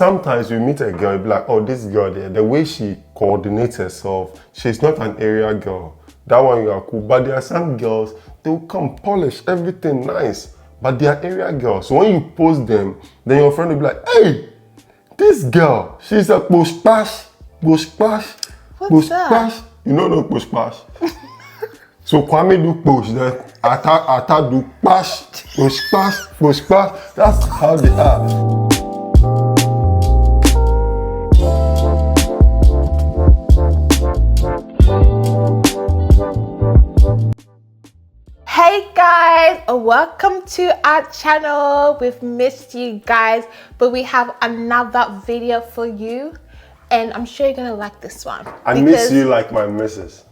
Sometimes you meet a girl, you be like, oh, this girl there, the way she coordinates herself, she's not an area girl. That one you are cool. But there are some girls, they will come polish everything nice, but they are area girls. So when you post them, then your friend will be like, hey, this girl, she's a push pash. What's that? You know push pash. So Kwame do push, then Ata do pash, push pash. That's how they are. Hey guys, welcome to our channel. We've missed you guys, but we have another video for you, and I'm sure you're gonna like this one. I miss you like my missus.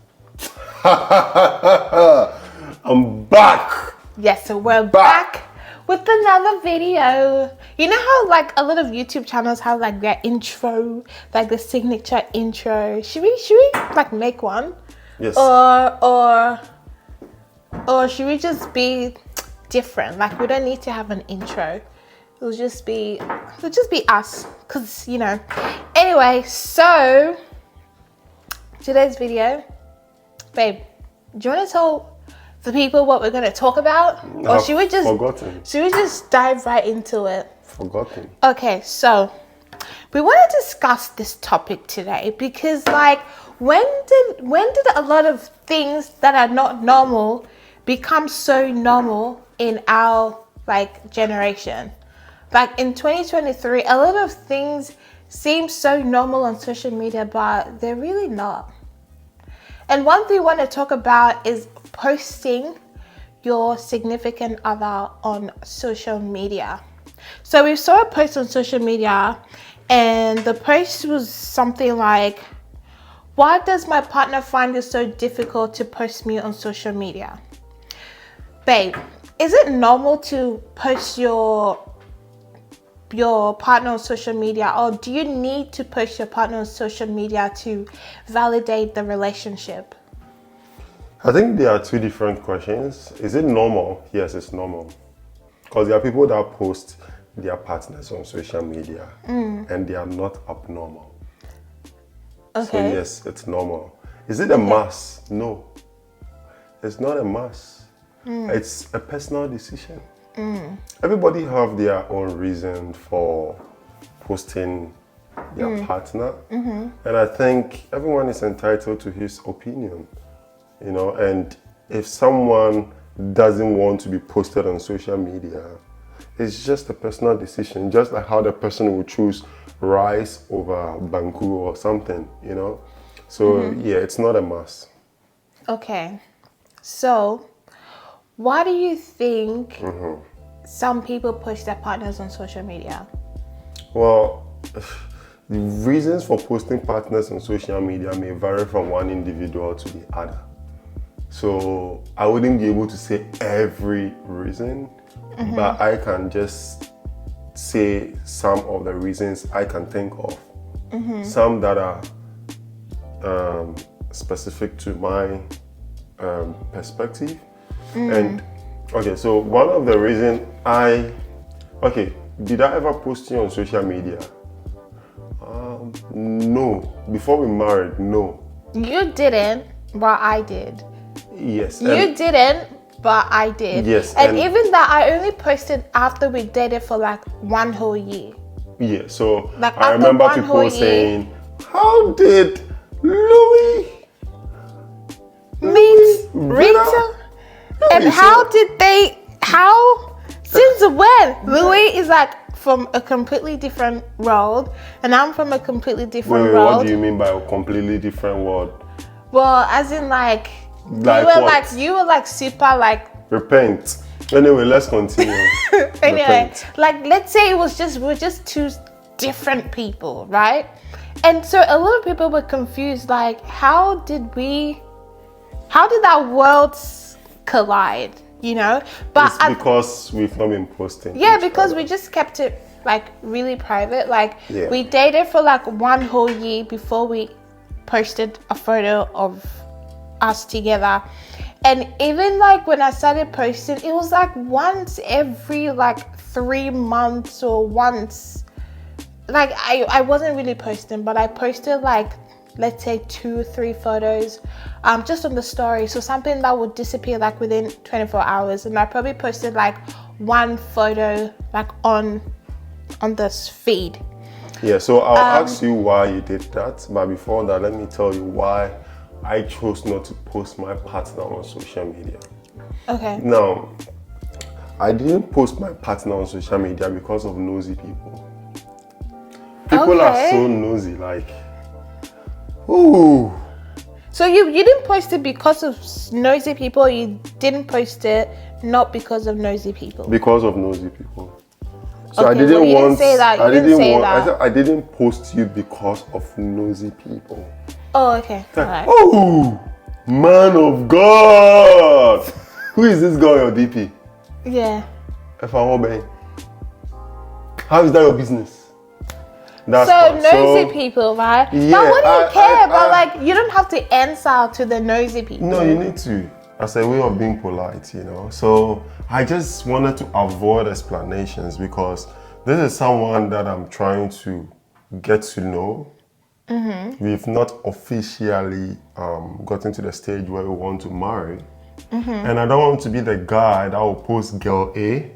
I'm back. Yes, so we're back with another video. You know how like a lot of YouTube channels have like their intro, like the signature intro. Should we like make one? Yes. Or should we just be different? Like we don't need to have an intro. It'll just be us, cause you know. Anyway, so today's video, babe, do you want to tell the people what we're gonna talk about, or should we just dive right into it? Forgotten. Okay, so we want to discuss this topic today because, like, when did a lot of things that are not normal become so normal in our like generation? Like in 2023, a lot of things seem so normal on social media, but they're really not. And one thing we want to talk about is posting your significant other on social media. So we saw a post on social media, and the post was something like, why does my partner find it so difficult to post me on social media? Babe, is it normal to post your partner on social media, or do you need to post your partner on social media to validate the relationship? I think there are two different questions. Is it normal? Yes, it's normal. Because there are people that post their partners on social media and they are not abnormal. Okay. So yes, it's normal. Is it a must? No. It's not a must. It's a personal decision. Everybody have their own reason for posting their partner. And I think everyone is entitled to his opinion. You know, and if someone doesn't want to be posted on social media, it's just a personal decision, just like how the person will choose rice over banku or something, you know. So yeah, it's not a must. Okay. So why do you think some people push their partners on social media? Well, the reasons for posting partners on social media may vary from one individual to the other. So I wouldn't be able to say every reason, but I can just say some of the reasons I can think of. Some that are specific to my perspective. And okay, so one of the reasons did I ever post you on social media? No. Before we married, no. You didn't, but I did. Yes. You didn't, but I did. Yes. And even that, I only posted after we dated for like 1 whole year. Yeah, so like I remember people saying, how did Louis meet Rita? And since when? Louis is like from a completely different world, and I'm from a completely different world. What do you mean by a completely different world? Well, as in like you were like super like repent. Anyway, let's continue. Anyway, like let's say we're just two different people, right? And so a lot of people were confused, like how did our worlds collide, you know? But it's because we've not been posting. Yeah, because we just kept it like really private. Like we dated for like 1 whole year before we posted a photo of us together. And even like when I started posting, it was like once every like 3 months or once like I wasn't really posting, but I posted like, let's say 2-3 photos just on the story, so something that would disappear like within 24 hours, and I probably posted like one photo like on this feed. Yeah, so I'll ask you why you did that, but before that, let me tell you why I chose not to post my partner on social media. Okay. Now, I didn't post my partner on social media because of nosy people. People are so nosy, like, ooh. So you didn't post it because of nosy people, or you didn't post it not because of nosy people? Because of nosy people. So okay, I didn't you want. Didn't say that. You didn't say that. I said I didn't post you because of nosy people. Oh, okay. Like, all right. Oh, man of God! Who is this girl on your DP? Yeah. If I'm obeying. How is that your business? That's so fine. nosy people, right? Yeah, but what do you care about? Like, you don't have to answer to the nosy people. No, you need to, as a way of being polite, you know. So I just wanted to avoid explanations because this is someone that I'm trying to get to know. Mm-hmm. We've not officially gotten to the stage where we want to marry. Mm-hmm. And I don't want to be the guy that will post girl A,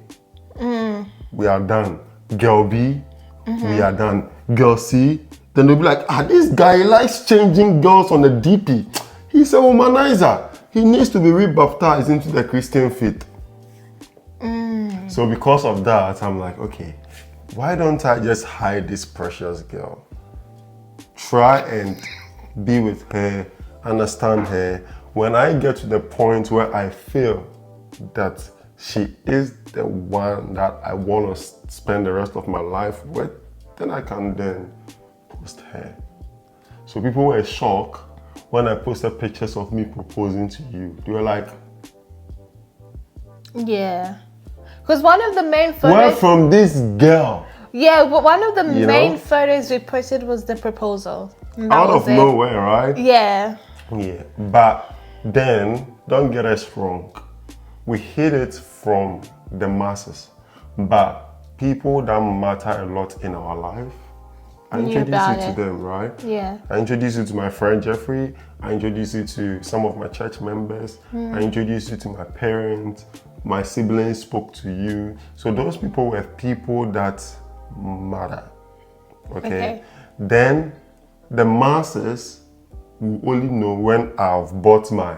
we are done. Girl B, we are done. Girl C, then they'll be like, this guy likes changing girls on the DP. He's a womanizer. He needs to be rebaptized into the Christian faith. So because of that, I'm like, okay, why don't I just hide this precious girl? Try and be with her, understand her. When I get to the point where I feel that she is the one that I want to spend the rest of my life with, then I can then post her. So people were shocked when I posted pictures of me proposing to you. They were like, yeah. Because one of the main photos... Where from this girl? Yeah, but one of the main photos we posted was the proposal. Out of nowhere, right? Yeah. Yeah, but then, don't get us wrong. We hid it from the masses. But people that matter a lot in our life, I introduce you to them, right? Yeah. I introduce you to my friend Jeffrey. I introduce you to some of my church members. I introduce you to my parents. My siblings spoke to you. So those people were people that matter. Okay. Then the masses will only know when I've bought my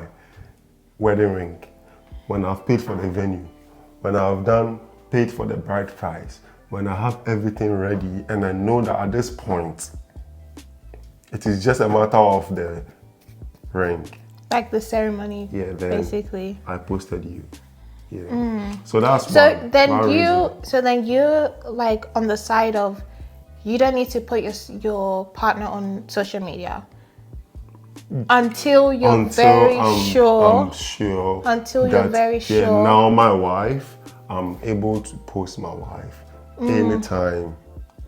wedding ring, when I've paid for the venue, when I've paid for the bride price, when I have everything ready, and I know that at this point, it is just a matter of the ring. Like the ceremony, then basically. I posted you. Yeah. So that's so then you like on the side of you don't need to put your partner on social media until you're very sure. I'm sure. Until you're very sure. Yeah, now my wife, I'm able to post my wife anytime,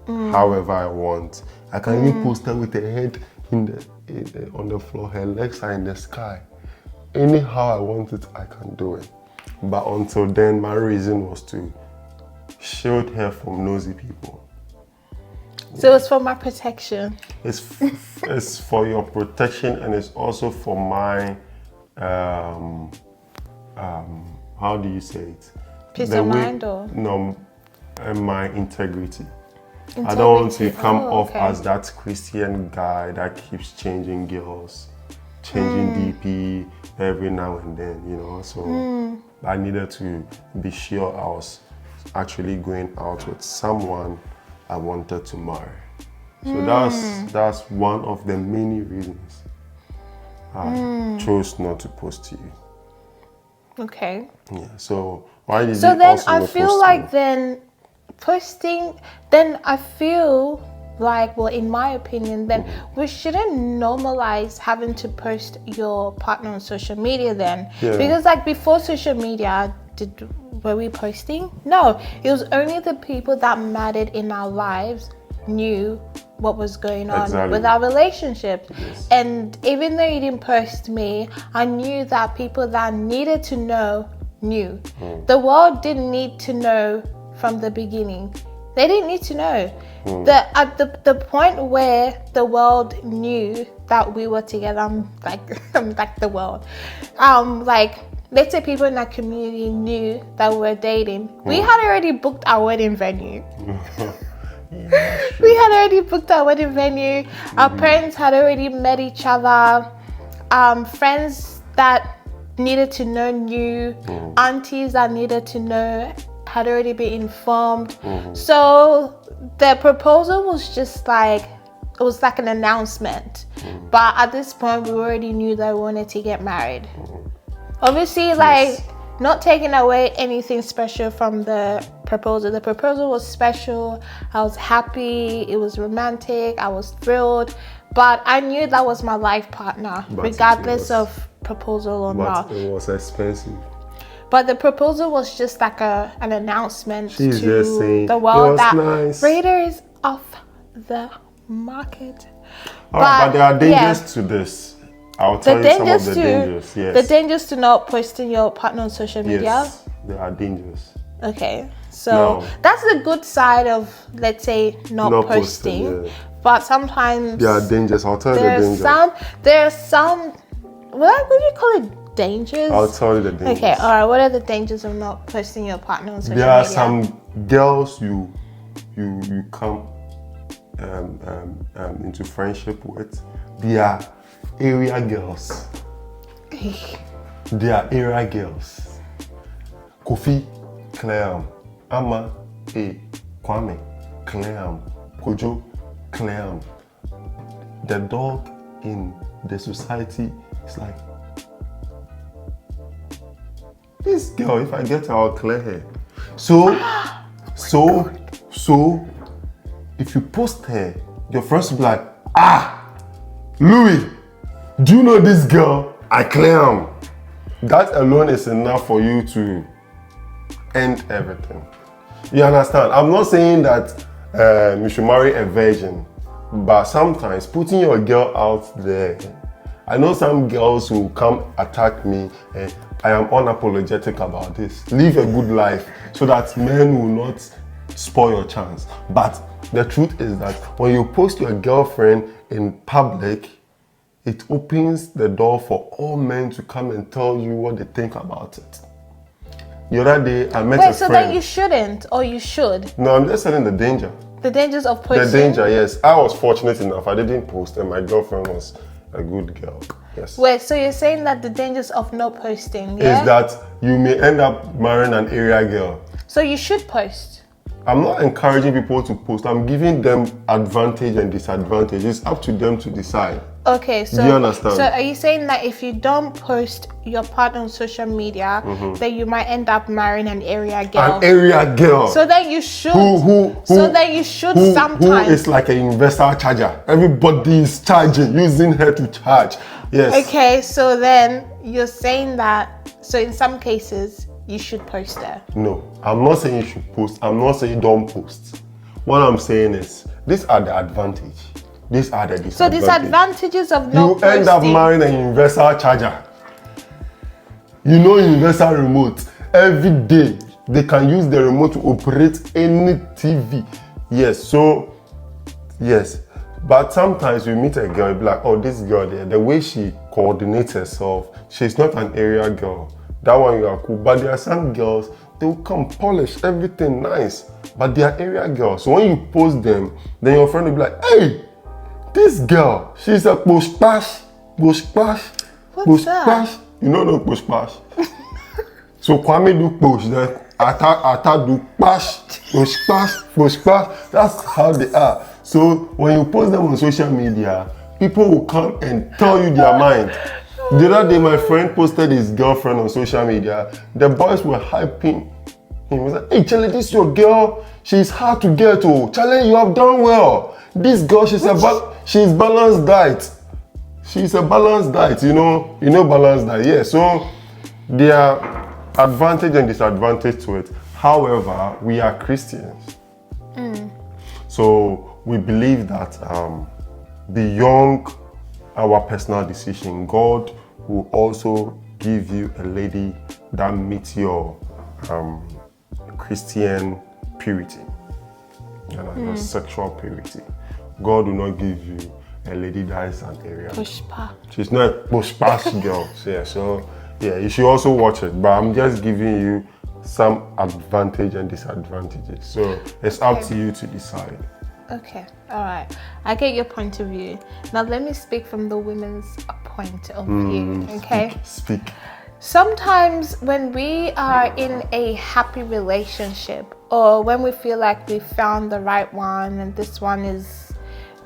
however I want. I can even post her with her head on the floor, her legs are in the sky. Anyhow I want it, I can do it. But until then, my reason was to shield her from nosy people. So it's for my protection. It's for your protection, and it's also for my how do you say it? Peace of mind, or no, my integrity. I don't want to come off as that Christian guy that keeps changing girls, changing DP every now and then, you know. So I needed to be sure I was actually going out with someone I wanted to marry. So that's one of the many reasons I chose not to post to you. Okay. Yeah. So why did you then also I not feel post like me? then I feel like, well, in my opinion, then we shouldn't normalize having to post your partner on social media then. Yeah. Because like before social media, were we posting? No, it was only the people that mattered in our lives knew what was going on with our relationship. Yes. And even though you didn't post me, I knew that people that needed to know knew. The world didn't need to know from the beginning. They didn't need to know. At the point where the world knew that we were together, like the world, like let's say people in our community knew that we were dating, we had already booked our wedding venue. We had already booked our wedding venue. Our parents had already met each other. Friends that needed to know knew. Aunties that needed to know had already been informed. So the proposal was just like, it was like an announcement. But at this point, we already knew that we wanted to get married. Obviously, like, not taking away anything special from the proposal. The proposal was special. I was happy. It was romantic. I was thrilled. But I knew that was my life partner, regardless of proposal or not. But it was expensive. But the proposal was just like an announcement She's to just saying, the world that nice. Raider is off the market. All right, but there are dangers to this. I'll tell you some of the dangers. Yes. The dangers to not posting your partner on social media. Yes, there are dangers. Okay, so that's the good side of, let's say, not posting. But sometimes there are dangers. I'll tell you the dangers. There are some. What do you call it? Dangers? I'll tell you the dangers. Okay, all right. What are the dangers of not posting your partner on social media? There are some girls you come into friendship with. They are area girls. They are area girls. Kofi, Clem, Ama, Kwame, Clem, Kojo, Clem. The dog in the society is like, this girl, if I get her, I'll clear her. So, if you post her, your friends will be like, Louis, do you know this girl? I claim. That alone is enough for you to end everything. You understand? I'm not saying that you should marry a virgin, but sometimes putting your girl out there, I know some girls who come attack me and I am unapologetic about this. Live a good life so that men will not spoil your chance. But the truth is that when you post your girlfriend in public, it opens the door for all men to come and tell you what they think about it. The other day, I met a friend. So then you shouldn't, or you should? No, I'm just telling the danger. The dangers of posting? The danger, yes. I was fortunate enough. I didn't post and my girlfriend was a good girl. Yes. Wait, so you're saying that the dangers of not posting, yeah? Is that you may end up marrying an area girl. So you should post? I'm not encouraging people to post. I'm giving them advantage and disadvantage. It's up to them to decide. Okay, so do you understand? So are you saying that if you don't post your partner on social media, then you might end up marrying an area girl? An area girl. So then you should. Who Sometimes. Who is like an universal charger? Everybody is charging, using her to charge. Yes. Okay, so then you're saying that. So in some cases, you should post her. No, I'm not saying you should post. I'm not saying don't post. What I'm saying is, these are the advantage. These are the disadvantages. So disadvantages of not posting. You end up marrying a universal charger. You know universal remote. Every day, they can use the remote to operate any TV. Yes, but sometimes you meet a girl, you be like, oh, this girl there, the way she coordinates herself, she's not an area girl. That one you are cool. But there are some girls, they will come polish everything nice, but they are area girls. So when you post them, then your friend will be like, hey, this girl, she's a push-pash. What's that? You know no push-pash. So Kwame do push, then Ata do pash, push-pash. That's how they are. So when you post them on social media, people will come and tell you their mind. The other day, my friend posted his girlfriend on social media. The boys were hyping him. He was like, hey, Charlie, this is your girl. She's hard to get to. Charlie, you have done well. This girl, she's balanced diet. She's a balanced diet, you know balanced diet. Yeah, so there are advantage and disadvantage to it. However, we are Christians. So we believe that beyond our personal decision, God will also give you a lady that meets your Christian purity. and your sexual purity. God will not give you a lady that is an area. Pushpa. She's not a pushpa girl. So you should also watch it. But I'm just giving you some advantage and disadvantages. So it's up to you to decide. Okay, all right. I get your point of view. Now let me speak from the women's point of view. Okay. Speak. Sometimes when we are in a happy relationship, or when we feel like we found the right one, and this one is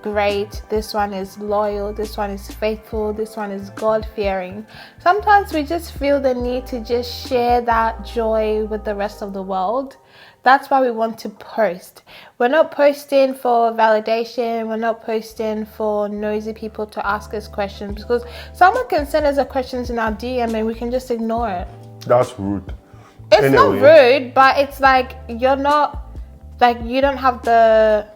great, this one is loyal, this one is faithful, this one is God-fearing, sometimes we just feel the need to just share that joy with the rest of the world. That's why we want to post. We're not posting for validation. We're not posting for nosy people to ask us questions, because someone can send us a questions in our DM and we can just ignore it. That's rude. It's not rude, but it's like you're not, like, you don't have the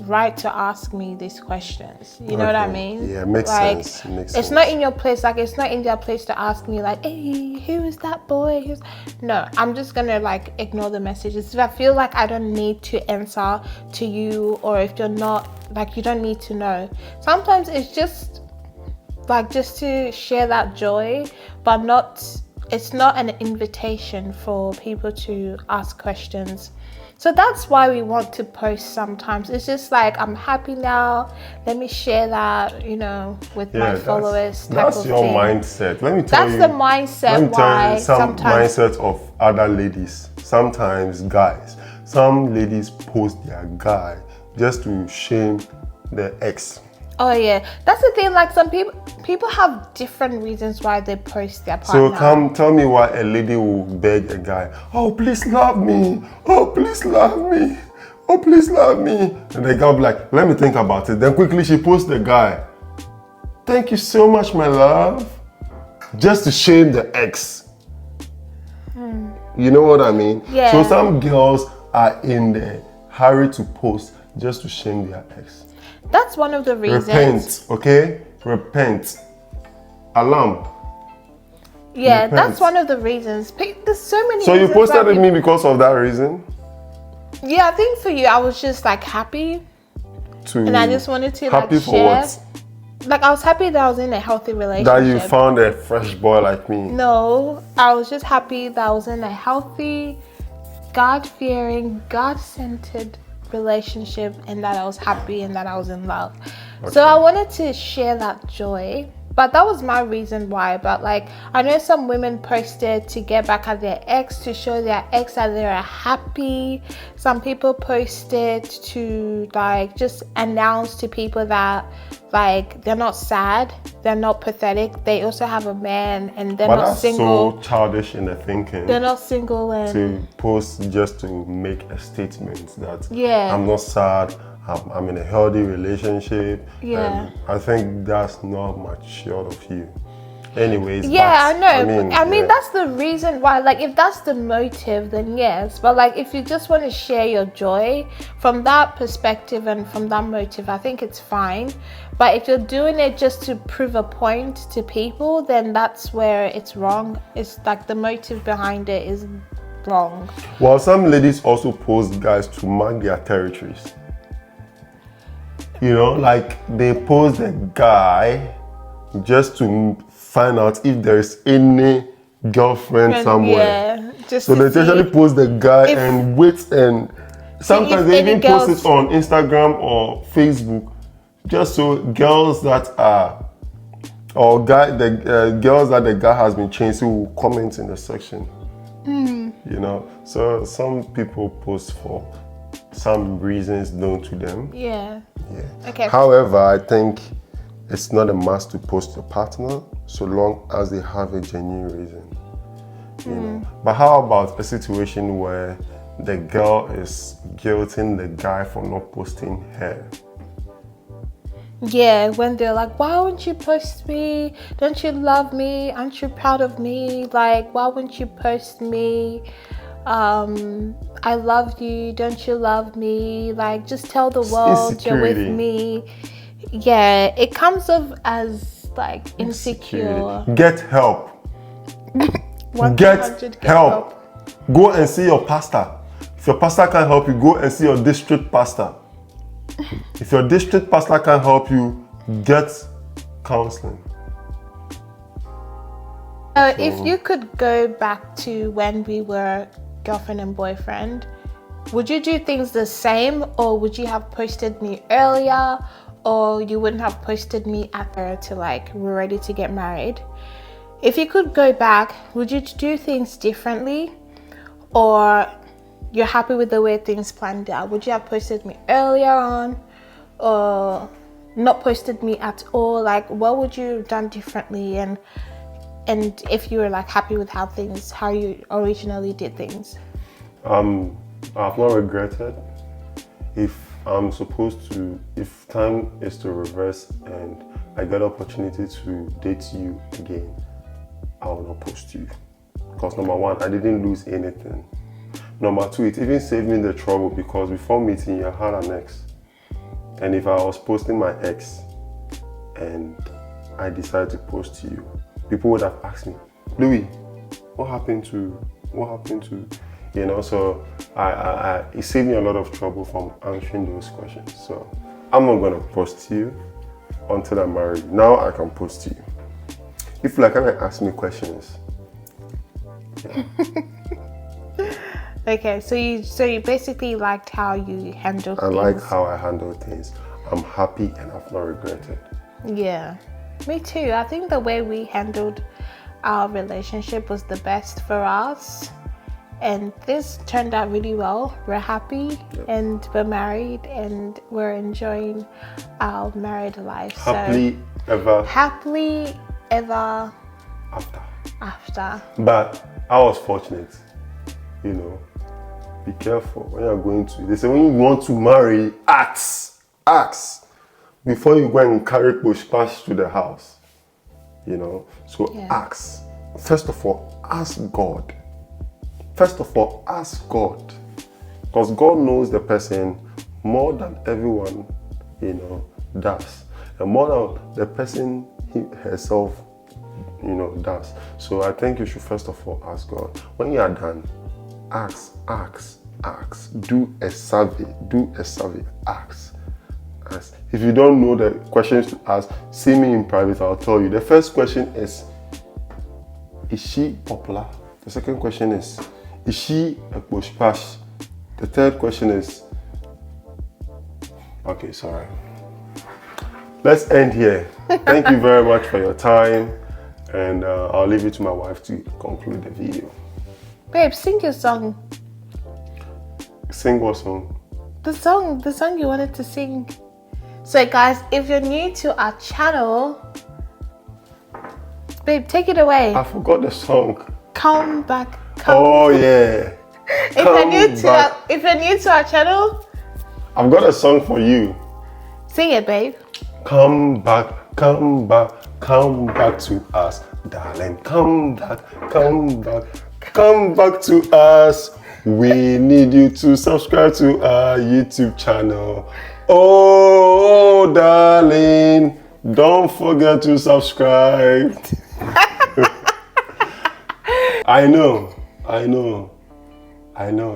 right to ask me these questions. You know what I mean? Yeah, makes sense. Makes it's sense. not in your place. Like, it's not in their place to ask me, like, hey, who is that boy? No, I'm just gonna like ignore the messages. If I feel like I don't need to answer to you, or if you're not, like, you don't need to know. Sometimes it's just like just to share that joy, but it's not an invitation for people to ask questions. So that's why we want to post sometimes. It's just like, I'm happy now, let me share that, with my followers. That's your mindset. Let me tell you. That's the mindset why some mindset of other ladies. Sometimes guys. Some ladies post their guy just to shame their ex. Oh yeah, that's the thing. Like, some people have different reasons why they post their partner. So come tell me why a lady will beg a guy, oh please love me, oh please love me, oh please love me, and the guy will be like, let me think about it. Then quickly she posts the guy, thank you so much my love, just to shame the ex. You know what I mean? Yeah. So some girls are in the hurry to post just to shame their ex. That's one of the reasons. Repent, okay? Repent. Alarm. Yeah, Repent. that's one of the reasons. There's so many So you reasons posted with me because of that reason? Yeah, I think for you, I was just like happy. And I just wanted to happy like for share. what? Like, I was happy that I was in a healthy relationship. That you found a fresh boy like me? No, I was just happy that I was in a healthy, God-fearing, God-centered relationship, and that I was happy and that I was in love. Okay. So I wanted to share that joy, but that was my reason why. But like, I know some women posted to get back at their ex, to show their ex that they're happy. Some people posted to like just announce to people that like they're not sad, they're not pathetic, they also have a man, and they're not single. That's so childish in the thinking. They're not single, and to post just to make a statement that yeah, I'm not sad, I'm in a healthy relationship. Yeah, and I think that's not mature of you. Anyways, yeah, I know. I mean, that's the reason why. Like, if that's the motive, then yes. But like, if you just want to share your joy from that perspective and from that motive, I think it's fine. But if you're doing it just to prove a point to people, then that's where it's wrong. It's like the motive behind it is wrong. Well, some ladies also post guys to mark their territories. You know, like they post a guy just to find out if there is any girlfriend somewhere. Yeah, just so they usually post the guy and wait, and sometimes they even post it on Instagram or Facebook, just so girls that are girls that the guy has been chasing will comment in the section. You know, so some people post for some reasons known to them. Yeah. Okay. However, I think it's not a must to post your partner so long as they have a genuine reason. You know. But how about a situation where the girl is guilting the guy for not posting her? Yeah, when they're like, why won't you post me? Don't you love me? Aren't you proud of me? Like, why won't you post me? I love you. Don't you love me? Like, just tell the world you're with me. Yeah, it comes off as like insecure. Get help. Get help. Go and see your pastor. If your pastor can't help you, go and see your district pastor. If your district pastor can't help you, get counseling. So if you could go back to when we were girlfriend and boyfriend, would you do things the same, or would you have posted me earlier, or you wouldn't have posted me after to like we're ready to get married? If you could go back, would you do things differently, or you're happy with the way things planned out? Would you have posted me earlier on, or not posted me at all? Like, what would you have done differently? And if you were like happy with how you originally did things? I've not regretted. If time is to reverse and I get opportunity to date you again, I will not post you. Because number one, I didn't lose anything. Number two, it even saved me the trouble, because before meeting you, I had an ex. And if I was posting my ex and I decided to post you, people would have asked me, Louis, what happened to, you know? So it saved me a lot of trouble from answering those questions. So I'm not gonna post you until I'm married. Now I can post you. If you like, can I ask me questions? Yeah. Okay, so you basically liked how you handled things. I like how I handle things. I'm happy and I've not regretted. Yeah, me too. I think the way we handled our relationship was the best for us, and this turned out really well. We're happy, and we're married, and we're enjoying our married life. Happily ever after. But I was fortunate, you know. Be careful when you're going to. They say when you want to marry, ask before you go and carry push pass to the house. You know, so ask. First of all, ask God. Because God knows the person more than everyone, you know, does, and more than the person herself, you know, does. So I think you should first of all ask God. When you are done, ask. Do a survey. Ask. If you don't know the questions to ask, see me in private, I'll tell you. The first question is she popular? The second question is she a push pass? The third question is, okay, sorry. Let's end here. Thank you very much for your time, and I'll leave it to my wife to conclude the video. Babe, sing your song. Sing what song? The song you wanted to sing. So guys, if you're new to our channel, babe, take it away. I forgot the song. Come back. Oh yeah. If you're new to our channel, I've got a song for you. Sing it, babe. Come back to us, darling. Come back to us. We need you to subscribe to our YouTube channel. Oh, darling, don't forget to subscribe. I know.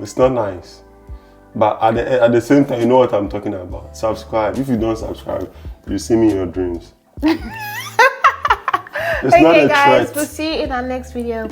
It's not nice. But at the same time, you know what I'm talking about. Subscribe. If you don't subscribe, you see me in your dreams. It's not a guys, threat. we'll see you in our next video.